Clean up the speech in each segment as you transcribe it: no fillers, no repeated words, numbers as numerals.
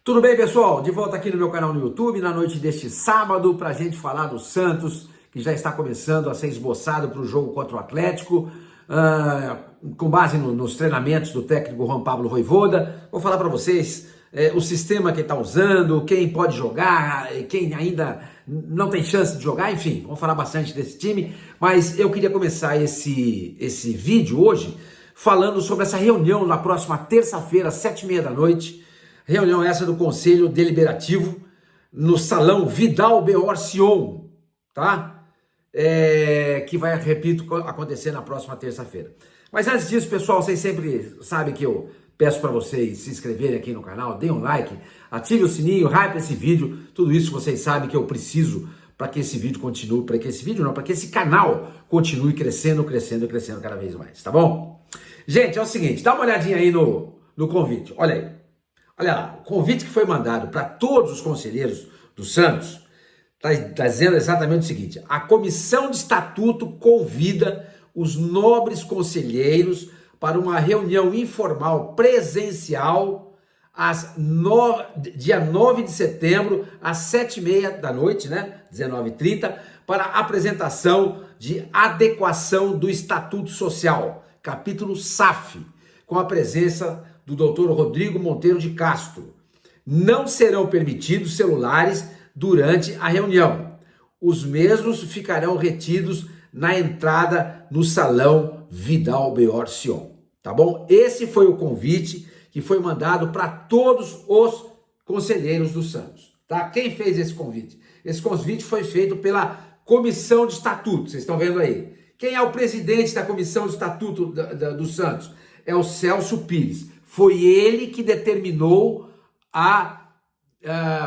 Tudo bem, pessoal? De volta aqui no meu canal no YouTube, na noite deste sábado, para a gente falar do Santos, que já está começando a ser esboçado para o jogo contra o Atlético, com base nos treinamentos do técnico Juan Pablo Vojvoda. Vou falar para vocês o sistema que ele está usando, quem pode jogar, quem ainda não tem chance de jogar, enfim, vamos falar bastante desse time, mas eu queria começar esse vídeo hoje falando sobre essa reunião na próxima terça-feira, às 7h30 da noite, reunião essa do Conselho Deliberativo, no Salão Vidal Belhor Sion, tá? Que vai, repito, acontecer na próxima terça-feira. Mas antes disso, pessoal, vocês sempre sabem que eu peço para vocês se inscreverem aqui no canal, deem um like, ative o sininho, hype esse vídeo, tudo isso vocês sabem que eu preciso para que esse vídeo continue, para que esse canal continue crescendo cada vez mais, tá bom? Gente, é o seguinte, dá uma olhadinha aí no convite, olha aí. Olha lá, o convite que foi mandado para todos os conselheiros do Santos está dizendo exatamente o seguinte: a comissão de estatuto convida os nobres conselheiros para uma reunião informal presencial dia 9 de setembro, às 7h30 da noite, né? 19h30, para apresentação de adequação do Estatuto Social, capítulo SAF, com a presença do Dr. Rodrigo Monteiro de Castro. Não serão permitidos celulares durante a reunião. Os mesmos ficarão retidos na entrada no Salão Vidal Belhor Sion. Tá bom? Esse foi o convite que foi mandado para todos os conselheiros do Santos. Tá? Quem fez esse convite? Esse convite foi feito pela Comissão de Estatuto. Vocês estão vendo aí. Quem é o presidente da Comissão de Estatuto do Santos? É o Celso Pires. Foi ele que determinou a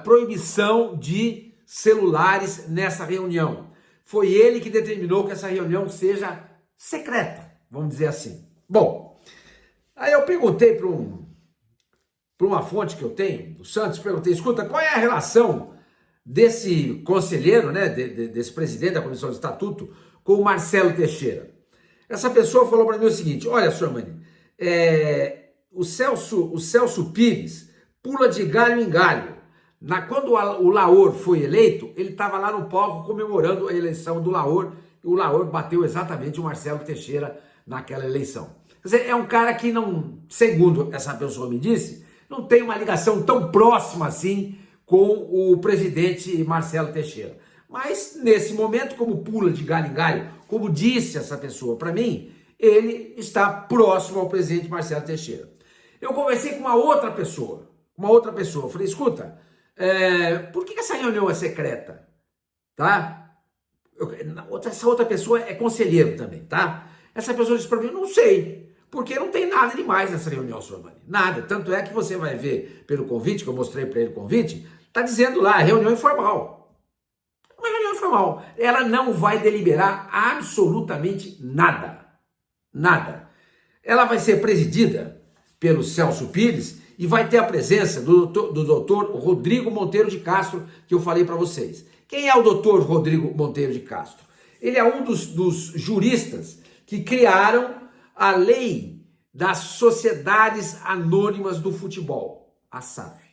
proibição de celulares nessa reunião. Foi ele que determinou que essa reunião seja secreta, vamos dizer assim. Bom, aí eu perguntei para uma fonte que eu tenho, do Santos, perguntei, escuta, qual é a relação desse conselheiro, né, desse presidente da Comissão de Estatuto, com o Marcelo Teixeira? Essa pessoa falou para mim o seguinte: olha, senhor Mani, o Celso Pires pula de galho em galho. Quando o Laor foi eleito, ele estava lá no palco comemorando a eleição do Laor, e o Laor bateu exatamente o Marcelo Teixeira naquela eleição. Quer dizer, é um cara que não, segundo essa pessoa me disse, não tem uma ligação tão próxima assim com o presidente Marcelo Teixeira. Mas nesse momento, como pula de galho em galho, como disse essa pessoa para mim, ele está próximo ao presidente Marcelo Teixeira. Eu conversei com uma outra pessoa, falei, escuta, por que essa reunião é secreta? Tá? Essa outra pessoa é conselheiro também, tá? Essa pessoa disse para mim, não sei, porque não tem nada demais nessa reunião, senhor Mani, nada. Tanto é que você vai ver pelo convite, que eu mostrei para ele o convite, tá dizendo lá, reunião informal. Uma reunião informal. Ela não vai deliberar absolutamente nada. Nada. Ela vai ser presidida pelo Celso Pires e vai ter a presença do doutor Rodrigo Monteiro de Castro, que eu falei para vocês. Quem é o doutor Rodrigo Monteiro de Castro? Ele é um dos juristas que criaram a lei das Sociedades Anônimas do Futebol, a SAF.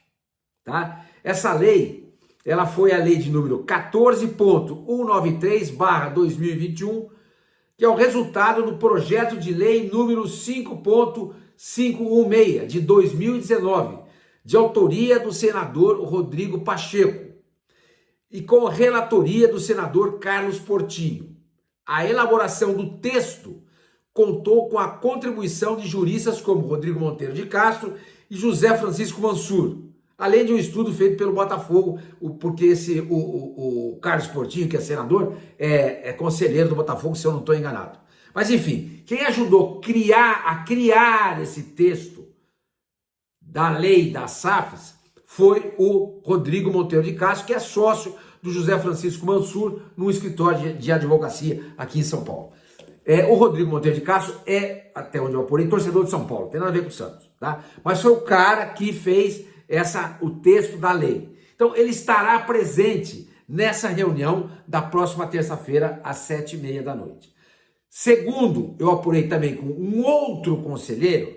Tá? Essa lei, ela foi a lei de número 14.193/2021, que é o resultado do projeto de lei número 5.516, de 2019, de autoria do senador Rodrigo Pacheco, e com relatoria do senador Carlos Portinho. A elaboração do texto contou com a contribuição de juristas como Rodrigo Monteiro de Castro e José Francisco Mansur, além de um estudo feito pelo Botafogo, porque o Carlos Portinho, que é senador, é conselheiro do Botafogo, se eu não estou enganado. Mas enfim, quem ajudou a criar esse texto da lei das SAFs foi o Rodrigo Monteiro de Castro, que é sócio do José Francisco Mansur, num escritório de advocacia aqui em São Paulo. O Rodrigo Monteiro de Castro é, até onde eu apurei, torcedor de São Paulo, tem nada a ver com o Santos, tá? Mas foi o cara que fez o texto da lei. Então ele estará presente nessa reunião da próxima terça-feira, às 7h30 da noite. Segundo, eu apurei também com um outro conselheiro,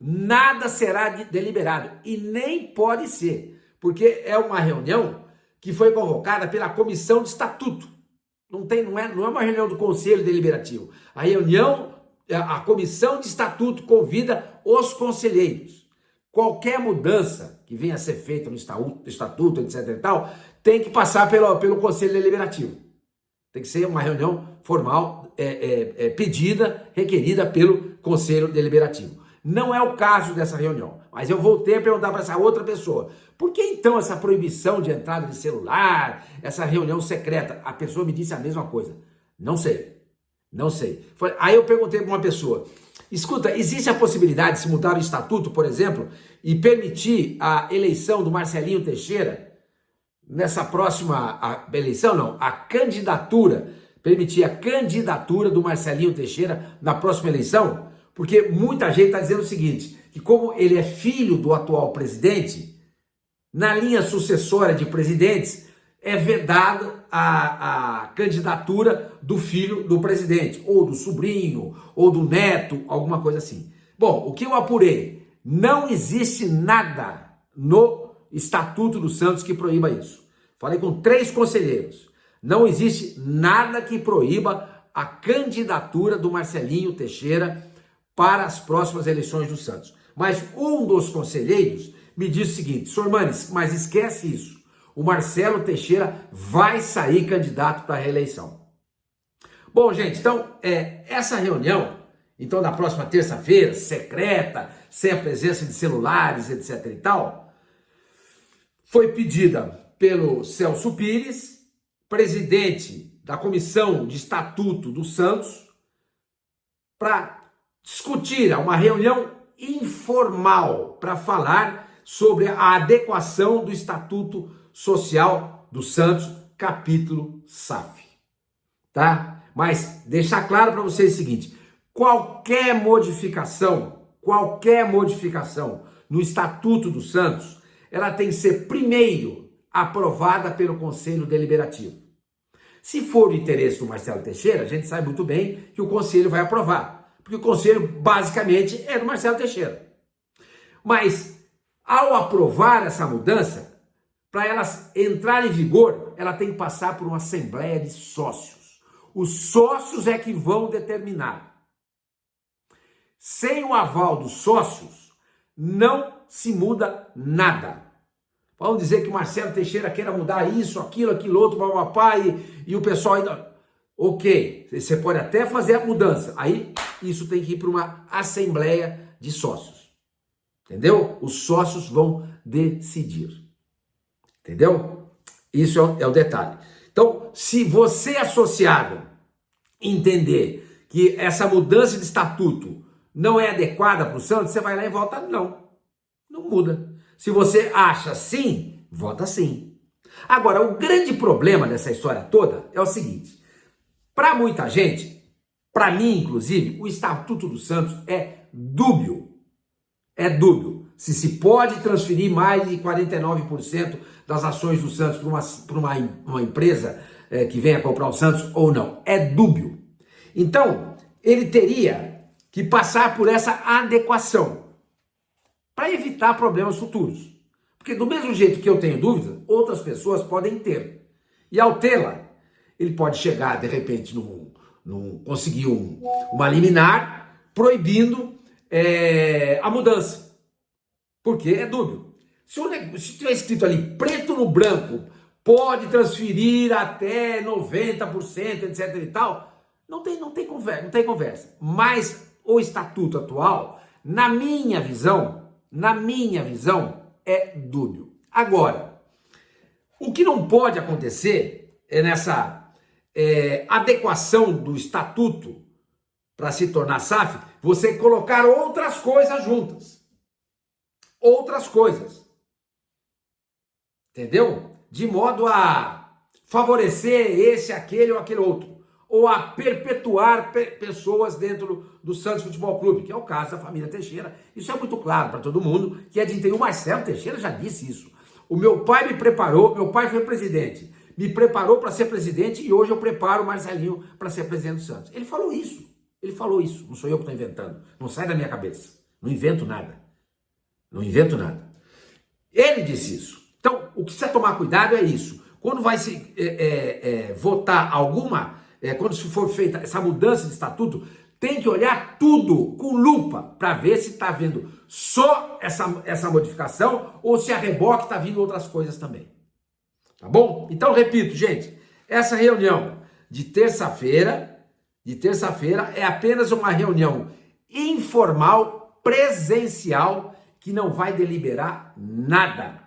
nada será deliberado e nem pode ser, porque é uma reunião que foi convocada pela Comissão de Estatuto. Não é uma reunião do Conselho Deliberativo. A Comissão de Estatuto convida os conselheiros. Qualquer mudança que venha a ser feita no estatuto, etc. e tal, tem que passar pelo Conselho Deliberativo. Tem que ser uma reunião formal, pedida, requerida pelo Conselho Deliberativo. Não é o caso dessa reunião, mas eu voltei a perguntar para essa outra pessoa, por que então essa proibição de entrada de celular, essa reunião secreta? A pessoa me disse a mesma coisa, não sei. Aí eu perguntei para uma pessoa, escuta, existe a possibilidade de se mudar o estatuto, por exemplo, e permitir a eleição do Marcelinho Teixeira nessa próxima eleição? Não, permitir a candidatura do Marcelinho Teixeira na próxima eleição? Porque muita gente está dizendo o seguinte, que como ele é filho do atual presidente, na linha sucessória de presidentes, é vedada a candidatura do filho do presidente, ou do sobrinho, ou do neto, alguma coisa assim. Bom, o que eu apurei? Não existe nada no Estatuto do Santos que proíba isso. Falei com 3 conselheiros. Não existe nada que proíba a candidatura do Marcelinho Teixeira para as próximas eleições do Santos. Mas um dos conselheiros me disse o seguinte, Sr. Manes, mas esquece isso. O Marcelo Teixeira vai sair candidato para a reeleição. Bom, gente, então, essa reunião, então, na próxima terça-feira, secreta, sem a presença de celulares, etc. e tal, foi pedida pelo Celso Pires, presidente da Comissão de Estatuto do Santos, para discutir uma reunião informal para falar sobre a adequação do Estatuto Social do Santos, capítulo SAF, tá? Mas deixar claro para vocês o seguinte, qualquer modificação no Estatuto do Santos, ela tem que ser primeiro aprovada pelo Conselho Deliberativo. Se for do interesse do Marcelo Teixeira, a gente sabe muito bem que o Conselho vai aprovar, porque o Conselho basicamente é do Marcelo Teixeira. Mas ao aprovar essa mudança, para ela entrar em vigor, ela tem que passar por uma assembleia de sócios. Os sócios é que vão determinar. Sem o aval dos sócios, não se muda nada. Vamos dizer que o Marcelo Teixeira queira mudar isso, aquilo outro, papapá, e o pessoal ainda... Ok, você pode até fazer a mudança. Aí, isso tem que ir para uma assembleia de sócios. Entendeu? Os sócios vão decidir. Entendeu? Isso é o detalhe. Então, se você, associado, entender que essa mudança de estatuto não é adequada para o Santos, você vai lá e vota não. Não muda. Se você acha sim, vota sim. Agora, o grande problema dessa história toda é o seguinte. Para muita gente, para mim inclusive, o Estatuto do Santos é dúbio. É dúbio. Se pode transferir mais de 49% das ações do Santos para uma empresa que venha comprar o Santos ou não. É dúbio. Então, ele teria que passar por essa adequação para evitar problemas futuros. Porque do mesmo jeito que eu tenho dúvida, outras pessoas podem ter. E ao tê-la, ele pode chegar, de repente, conseguir uma liminar proibindo a mudança. Porque é dúbio. Se tiver escrito ali, preto no branco, pode transferir até 90%, etc e tal, não tem conversa. Mas o estatuto atual, na minha visão, é dúbio. Agora, o que não pode acontecer é nessa adequação do estatuto para se tornar SAF, você colocar outras coisas juntas. Outras coisas. Entendeu? De modo a favorecer esse, aquele ou aquele outro. Ou a perpetuar pessoas dentro do Santos Futebol Clube, que é o caso da família Teixeira. Isso é muito claro para todo mundo, que é de entender. O Marcelo Teixeira já disse isso. O meu pai me preparou, meu pai foi presidente, me preparou para ser presidente e hoje eu preparo o Marcelinho para ser presidente do Santos. Ele falou isso, não sou eu que estou inventando, não sai da minha cabeça. Não invento nada. Não invento nada. Ele disse isso. Então, o que precisa tomar cuidado é isso. Quando vai se votar alguma, quando for feita essa mudança de estatuto, tem que olhar tudo com lupa para ver se está vendo só essa modificação ou se a reboque está vindo outras coisas também. Tá bom? Então, repito, gente, essa reunião de terça-feira é apenas uma reunião informal, presencial, que não vai deliberar nada.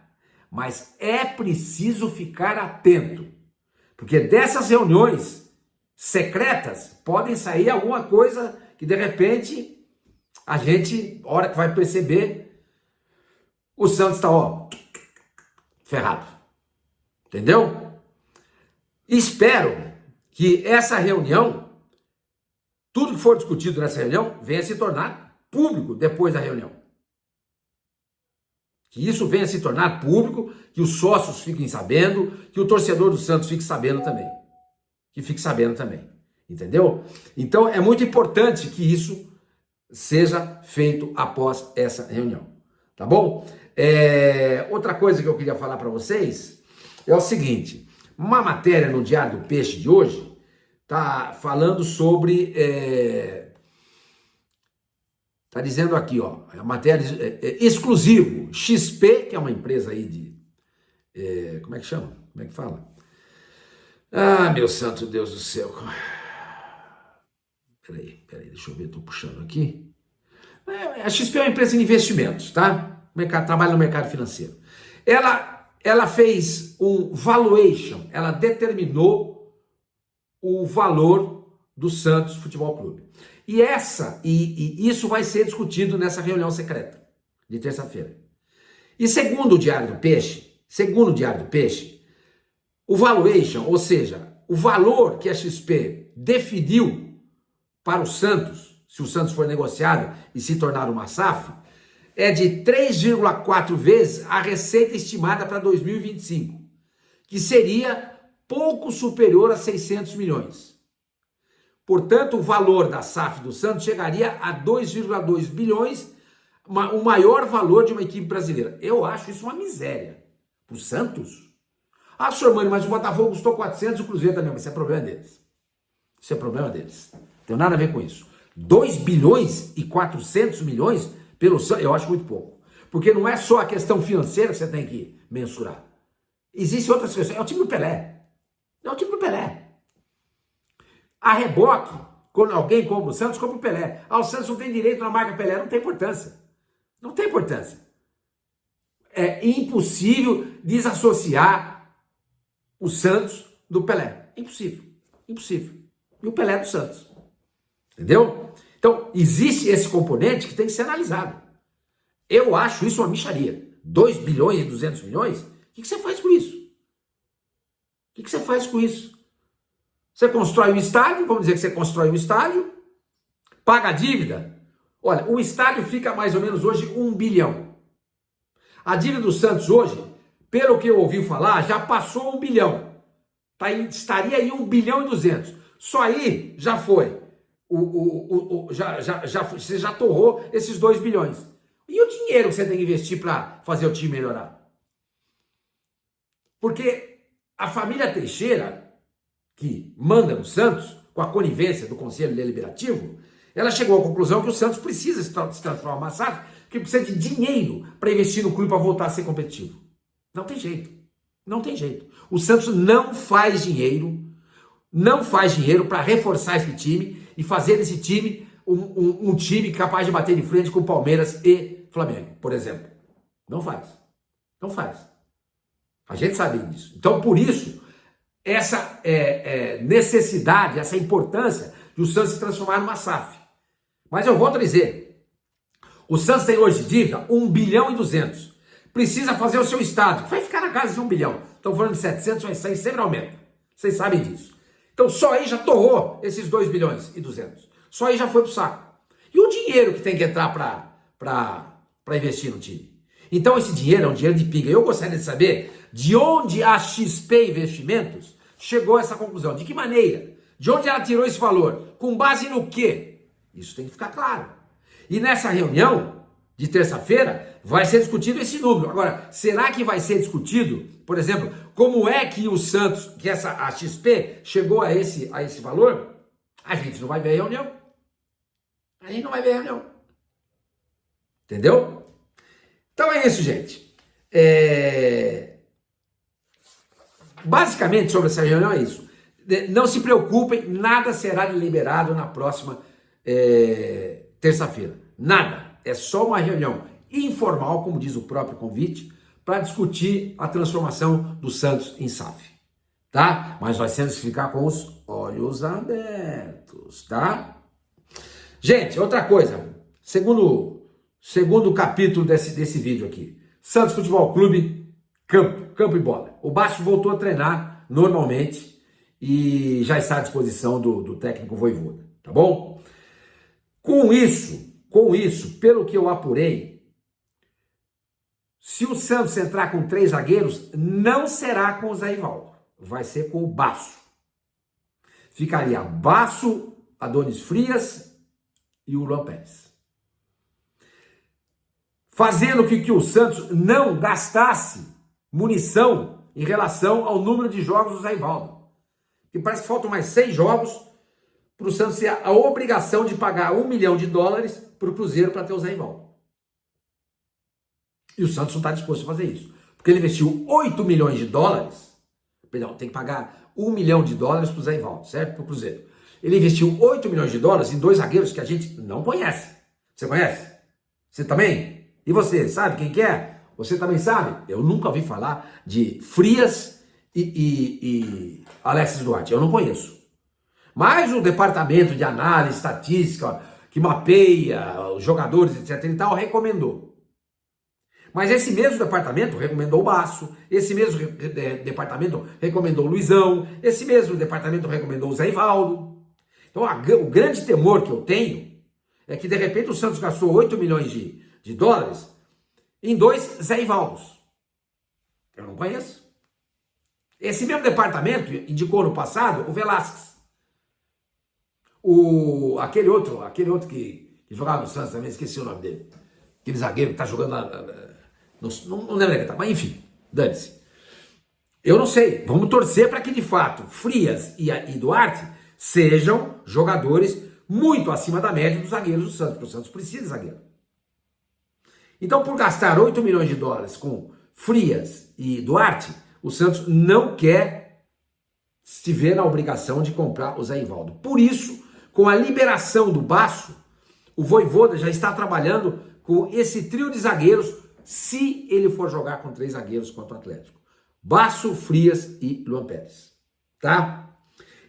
Mas é preciso ficar atento, porque dessas reuniões secretas podem sair alguma coisa que de repente a gente, a hora que vai perceber, o Santos está, ferrado. Entendeu? Espero que essa reunião, tudo que for discutido nessa reunião, venha se tornar público depois da reunião. Que isso venha se tornar público, que os sócios fiquem sabendo, que o torcedor do Santos fique sabendo também. Que fique sabendo também. Entendeu? Então é muito importante que isso seja feito após essa reunião. Tá bom? Outra coisa que eu queria falar para vocês é o seguinte. Uma matéria no Diário do Peixe de hoje tá falando sobre... Tá dizendo aqui, a matéria exclusivo, XP, que é uma empresa aí de... como é que chama? Como é que fala? Ah, meu santo Deus do céu. Peraí, deixa eu ver, tô puxando aqui. A XP é uma empresa de investimentos, tá? Trabalha no mercado financeiro. Ela fez um valuation, ela determinou o valor do Santos Futebol Clube. E isso vai ser discutido nessa reunião secreta de terça-feira. E segundo o Diário do Peixe, o valuation, ou seja, o valor que a XP definiu para o Santos, se o Santos for negociado e se tornar uma SAF, é de 3,4 vezes a receita estimada para 2025, que seria pouco superior a 600 milhões. Portanto, o valor da SAF do Santos chegaria a 2,2 bilhões, o maior valor de uma equipe brasileira. Eu acho isso uma miséria. Para o Santos? Ah, senhor Mano, mas o Botafogo custou 400 e o Cruzeiro também. Mas isso é problema deles. Isso é problema deles. Não tem nada a ver com isso. 2 bilhões e 400 milhões pelo Santos, eu acho muito pouco. Porque não é só a questão financeira que você tem que mensurar. Existem outras questões. É o time do Pelé. É o time do Pelé. A reboque, quando alguém compra o Santos, compra o Pelé. Ah, o Santos não tem direito na marca Pelé. Não tem importância. Não tem importância. É impossível desassociar o Santos do Pelé. Impossível. Impossível. E o Pelé é do Santos. Entendeu? Então, existe esse componente que tem que ser analisado. Eu acho isso uma mixaria. 2 bilhões e 200 milhões? O que você faz com isso? O que você faz com isso? Você constrói um estádio, vamos dizer que você constrói um estádio, paga a dívida. Olha, o estádio fica mais ou menos hoje 1 bilhão. A dívida do Santos hoje, pelo que eu ouvi falar, já passou 1 bilhão. Estaria em 1 bilhão e 200. Só aí já foi. Você já torrou esses 2 bilhões. E o dinheiro que você tem que investir para fazer o time melhorar? Porque a família Teixeira, que manda no Santos, com a conivência do Conselho Deliberativo, ela chegou à conclusão que o Santos precisa se transformar em uma SAF, que precisa de dinheiro para investir no clube para voltar a ser competitivo. Não tem jeito. Não tem jeito. O Santos não faz dinheiro para reforçar esse time e fazer desse time um time capaz de bater de frente com Palmeiras e Flamengo, por exemplo. Não faz. Não faz. A gente sabe disso. Então, por isso, essa necessidade, essa importância de o Santos se transformar numa SAF. Mas eu volto a dizer, o Santos tem hoje dívida 1 bilhão e 200. Precisa fazer o seu estádio, que vai ficar na casa de 1 bilhão. Estão falando de 700, mas sempre aumenta. Vocês sabem disso. Então só aí já torrou esses 2 bilhões e 200. Só aí já foi pro saco. E o dinheiro que tem que entrar para investir no time? Então esse dinheiro é um dinheiro de pinga. Eu gostaria de saber de onde a XP Investimentos chegou a essa conclusão. De que maneira? De onde ela tirou esse valor? Com base no quê? Isso tem que ficar claro. E nessa reunião, de terça-feira, vai ser discutido esse número. Agora, será que vai ser discutido, por exemplo, como é que o Santos, que a XP chegou a esse valor? A gente não vai ver a reunião. A gente não vai ver a reunião. Entendeu? Então é isso, gente. Basicamente, sobre essa reunião é isso. Não se preocupem, nada será liberado na próxima terça-feira. Nada. É só uma reunião informal, como diz o próprio convite, para discutir a transformação do Santos em SAF. Tá? Mas nós temos que ficar com os olhos abertos, tá? Gente, outra coisa. Segundo capítulo desse vídeo aqui. Santos Futebol Clube, campo e bola. O Baixo voltou a treinar normalmente e já está à disposição do técnico Vojvoda, tá bom? Com isso, pelo que eu apurei, se o Santos entrar com 3 zagueiros, não será com o Zé Ivaldo, vai ser com o Basso. Ficaria Basso, Adonis Frias e o Luan Pérez. Fazendo com que o Santos não gastasse munição em relação ao número de jogos do Zé Ivaldo. E parece que faltam mais 6 jogos para o Santos ter a obrigação de pagar $1 milhão para o Cruzeiro para ter o Zé Ivaldo. E o Santos não está disposto a fazer isso. Porque ele investiu $8 milhões, perdão, tem que pagar $1 milhão para o Zé Ivaldo, certo? Para o Cruzeiro. Ele investiu $8 milhões em 2 zagueiros que a gente não conhece. Você conhece? Você também? E você, sabe quem que é? Você também sabe? Eu nunca ouvi falar de Frias e Alexis Duarte. Eu não conheço. Mas o departamento de análise estatística, que mapeia os jogadores, etc. e tal, recomendou. Mas esse mesmo departamento recomendou o Basso, esse mesmo departamento recomendou o Luizão, esse mesmo departamento recomendou o Zé Ivaldo. Então o grande temor que eu tenho é que de repente o Santos gastou $8 milhões em 2 Zé Ivaldos. Eu não conheço. Esse mesmo departamento indicou no passado o Velasquez. Aquele outro que jogava no Santos também, esqueci o nome dele. Aquele zagueiro que tá jogando lá. Não lembro, tá? Mas enfim, dane-se. Eu não sei. Vamos torcer para que de fato Frias e Duarte sejam jogadores muito acima da média dos zagueiros do Santos, porque o Santos precisa de zagueiro. Então, por gastar $8 milhões com Frias e Duarte, o Santos não quer se ver na obrigação de comprar o Zé Ivaldo. Por isso, com a liberação do Basso, o Vojvoda já está trabalhando com esse trio de zagueiros, se ele for jogar com 3 zagueiros contra o Atlético. Basso, Frias e Luan Pérez. Tá?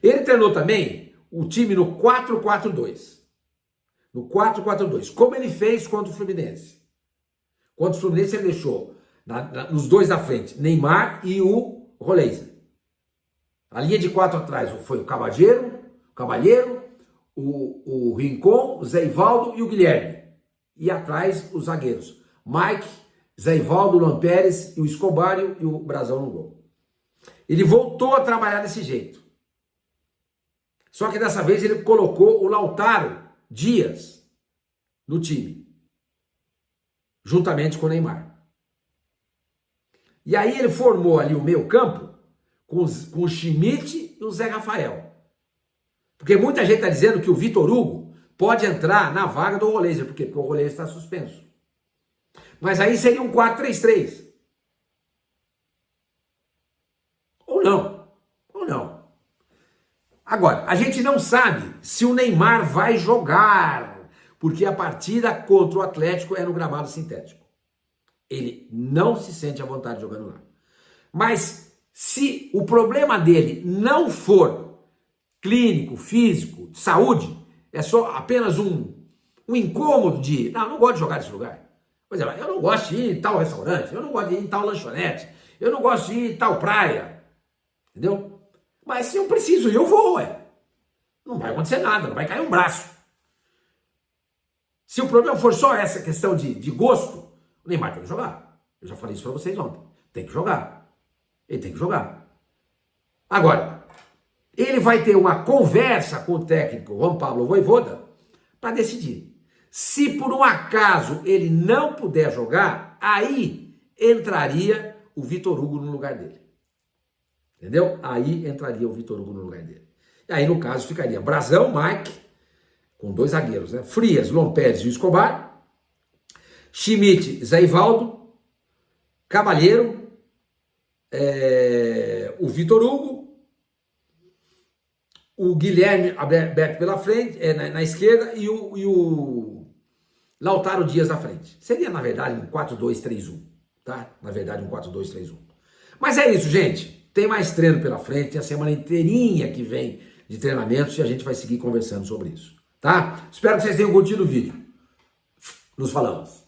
Ele treinou também o time no 4-4-2. No 4-4-2, como ele fez contra o Fluminense. Contra o Fluminense ele deixou nos 2 da frente, Neymar e o Roleiser. A linha de 4 atrás foi o Cavalheiro, o Rincon, o Zé Ivaldo e o Guilherme. E atrás os zagueiros, Mike, Zé Ivaldo, Luan Pérez e o Escobar e o Brazão no gol. Ele voltou a trabalhar desse jeito. Só que dessa vez ele colocou o Lautaro Dias no time, juntamente com o Neymar. E aí ele formou ali o meio campo com o Schmidt e o Zé Rafael. Porque muita gente está dizendo que o Vitor Hugo pode entrar na vaga do Roleiser. Por quê? Porque o Roleiser está suspenso. Mas aí seria um 4-3-3. Ou não. Agora, a gente não sabe se o Neymar vai jogar, porque a partida contra o Atlético é no gramado sintético. Ele não se sente à vontade jogando lá. Mas se o problema dele não for clínico, físico, de saúde, é só apenas um incômodo de, não gosto de jogar nesse lugar. Por exemplo, eu não gosto de ir em tal restaurante, eu não gosto de ir em tal lanchonete, eu não gosto de ir em tal praia, entendeu? Mas se eu preciso ir, eu vou, ué. Não vai acontecer nada, não vai cair um braço. Se o problema for só essa questão de gosto, o Neymar tem que jogar. Eu já falei isso para vocês ontem. Tem que jogar. Ele tem que jogar. Agora, ele vai ter uma conversa com o técnico Juan Pablo Vojvoda para decidir Se por um acaso ele não puder jogar, aí entraria o Vitor Hugo no lugar dele. Entendeu? Aí entraria o Vitor Hugo no lugar dele. E aí, no caso, ficaria Brazão, Mike, com 2 zagueiros, né? Frias, Lompérez e Escobar. Schmidt, Zé Ivaldo. Cabalheiro. O Vitor Hugo. O Guilherme aberto pela frente, na esquerda, e o Lautaro Dias na frente. Seria, na verdade, um 4-2-3-1, tá? Na verdade, um 4-2-3-1. Mas é isso, gente. Tem mais treino pela frente, tem a semana inteirinha que vem de treinamentos e a gente vai seguir conversando sobre isso, tá? Espero que vocês tenham curtido o vídeo. Nos falamos.